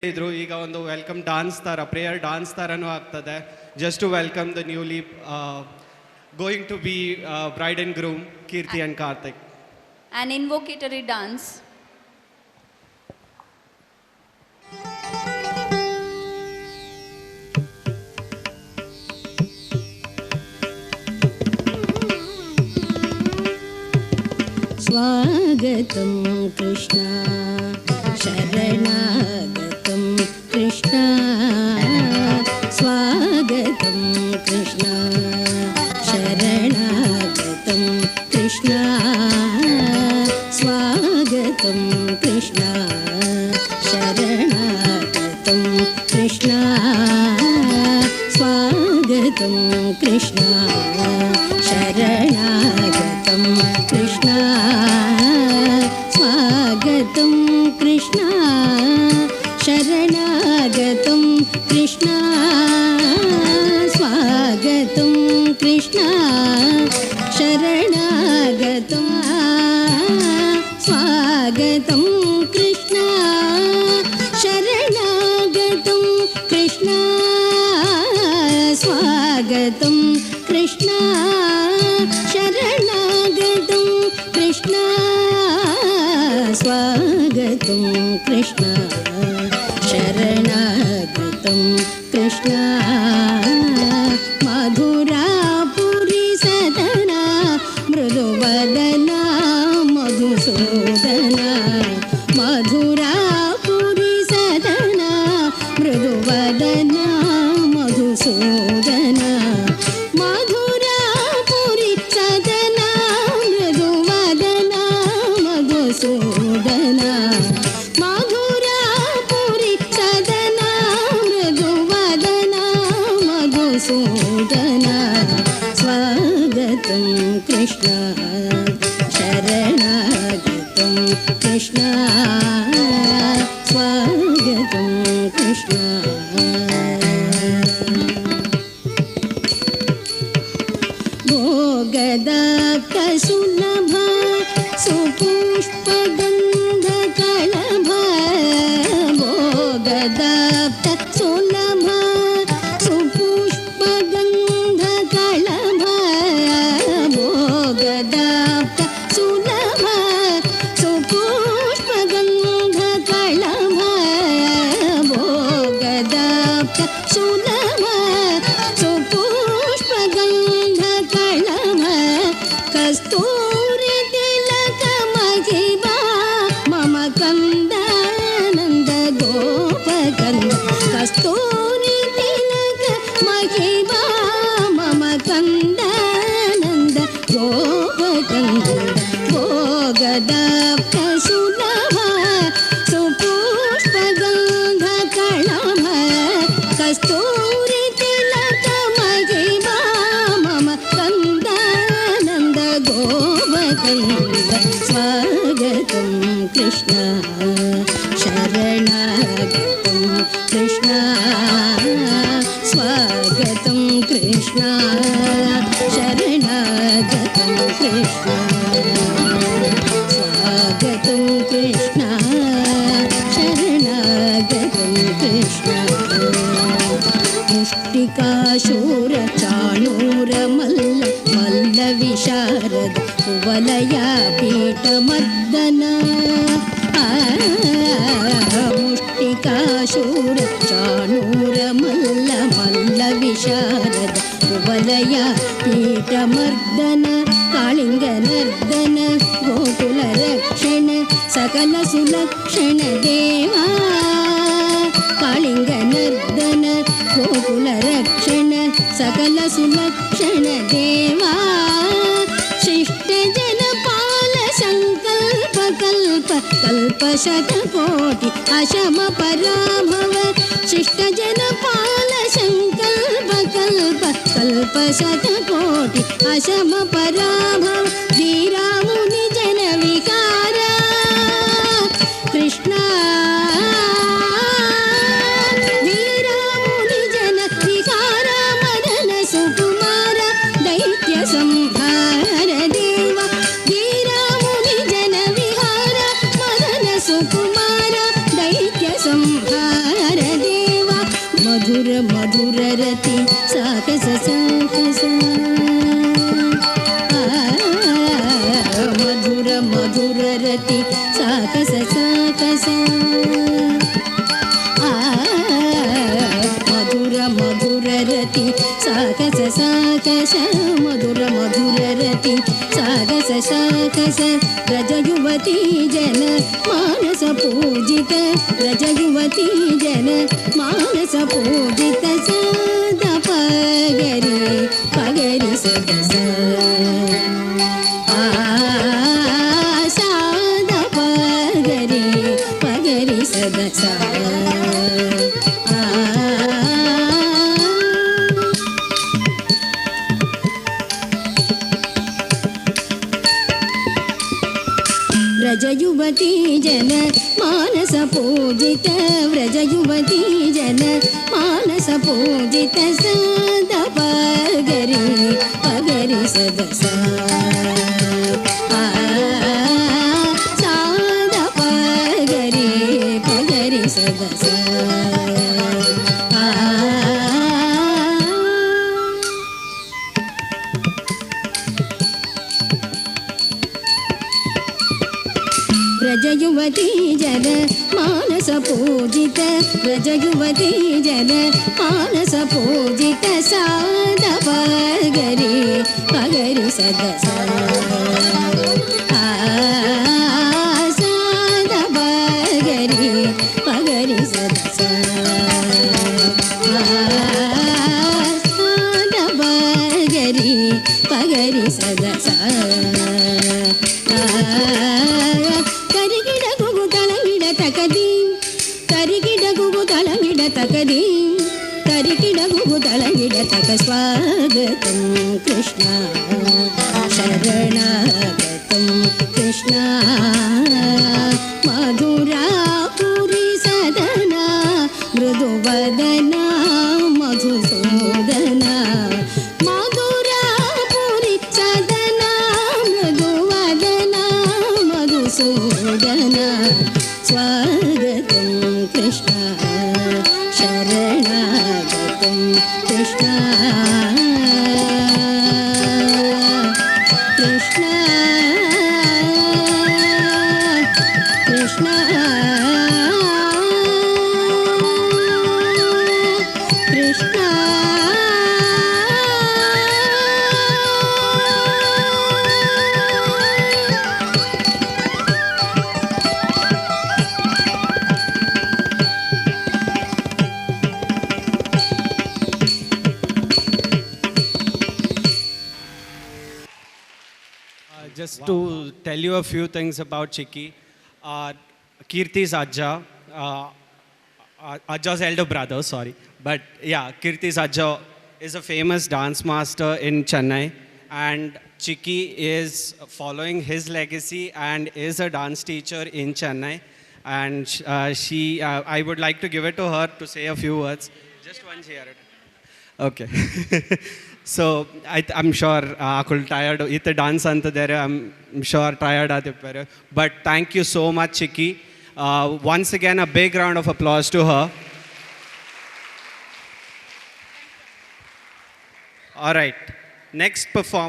ಇದ್ರು ಈಗ ಒಂದು ವೆಲ್ಕಮ್ ಡಾನ್ಸ್ ಥರ ಪ್ರೇಯರ್ ಡಾನ್ಸ್ ಥರನೂ ಆಗ್ತದೆ just to welcome the newly going to be bride and groom Keerthi and Karthik. An invocatory dance. स्वागतं कृष्ण शरणागतं कृष्ण स्वागतं कृष्ण शरणागतं कृष्ण स्वागतं कृष्ण शरणागतं कृष्ण स्वागतं कृष्ण शरणागतं कृष्ण स्वागतं कृष्ण शरणागतं कृष्ण स्वागतं कृष्ण शरणागतं स्वागतं कृष्ण शरणागतं कृष्ण स्वागतं कृष्ण शरणागतं कृष्ण स्वागतं कृष्ण शरणागतं कृष्ण मधुरापुरी सदना मृदुवदना मधुसूदना मधुरापुरी सदना मृदुवदना मधुसूदना मधुरापुरी सदना मृदुवदना मधुसूदना मधुरापुरी सदना मृदुवदना मधुसूदना स्वागतं कृष्ण शरणागतं कृष्ण स्वागतं कृष्ण भोगदाप्त सुलभ सुपुष्पगन्धकलभ भोगदाप्त सुलभ सुपुष्पगन्धकलभ भोगदाप्त सुलभ सुपुष्पगन्धकलभ भोगदाप्त सुलभ सुपुष्पगन्धकलभ कस्तूरि तिलक महिमा मम कंदानंद गोपकंद कस्तूरि तिलक महिमा मम कंदानंद गोपकंद भोगदाप्त सुलभ सुपुष्पगन्धकलभ कस्तूरि तिलक महिमा मम कंदानंद गोपकंद स्वागतं कृष्ण शरणागतं कृष्ण स्वागतं कृष्ण शरणागतं कृष्ण स्वागतं कृष्ण शरणागतं कृष्ण मुष्टिकाशूर चाणूर मल्ल मल्ल विशारद कुवलया पीठमर्दन मुष्टिकाशूर चाणूर मल्ल मल्ल विशारद कुवलया पीठमर्दन कालिंग नर्दन गोकुल रक्षण सकल सुलक्षण देवा कालिंग नर्दन गोकुल रक्षण सकल सुलक्षण देवा शिष्ट जन पाल संकल्प कल्प कल्प शतकोटि अशम पराभव शिष्ट जन पाल संकल्प कल्प कल्प शतकोटि अशम पराभव धीरा मुनि जन विकार कृष्ण धीरा मुनि जन विकार मदन सुकुमार दैत्य संहार देवा धीरा मुनि जन विहार मदन सुकुमार दैत्य संहार ಮಧುರರತಿ ಸಾಕಸ ಸಾಕಸ ಮಧುರ ಮಧುರರತಿ ಸಾಕಸ ಸಾಕಸ ಮಧುರ ಮಧುರರತಿ ಸಾಕಸ ಸಾಕಸ ಮಧುರ ಮಧುರರತಿ ಸಾಗಸ ಸಾಕಸ ರಜಯುವತಿ ಜನ ಮಾನಸ ಪೂಜಿತ ರಜಯುವತಿ ಜನ ಮಾನಸ ಪೂಜಿತ ಸದ ಪಗರಿ ಪಗರಿ ಸದಸ ಸಾದ ಪಗರಿ ಪಗರಿ ಸದಸ व्रजयुवती जन मानस पूजित व्रजयुवती जन मानस पूजित सद पगरी पगरी सदस साद पगरी पगरी सदस व्रजयुवती जन मानस पूजित व्रजयुवती जन मानस पूजित साद पगरी पगरी सदस साद पगरी पगरी सदस साद पगरी पगरी सदस तकदी तरिकिडगु तलगिड तक स्वागतं कृष्ण शरणागतं कृष्ण मधुरापुरी सदना मृदुवदना मधुसूदना मधुरापुरी सदना मृदुवदना मधुसूदना स्वागतं Krishna शरणागतं Krishna Krishna Krishna Krishna Just to tell you a few things about Chiki. Kirti's Ajja, Ajja's elder brother, sorry. But yeah, Kirti's Ajja is a famous dance master in Chennai. And Chiki is following his legacy and is a dance teacher in Chennai. And I would like to give it to her to say a few words. Just once here. Okay. So I'm sure Akul tired. Ite dance antadere. I'm sure tired adipare. But thank you so much, Chiki. Once again, a big round of applause to her. All right. Next performer.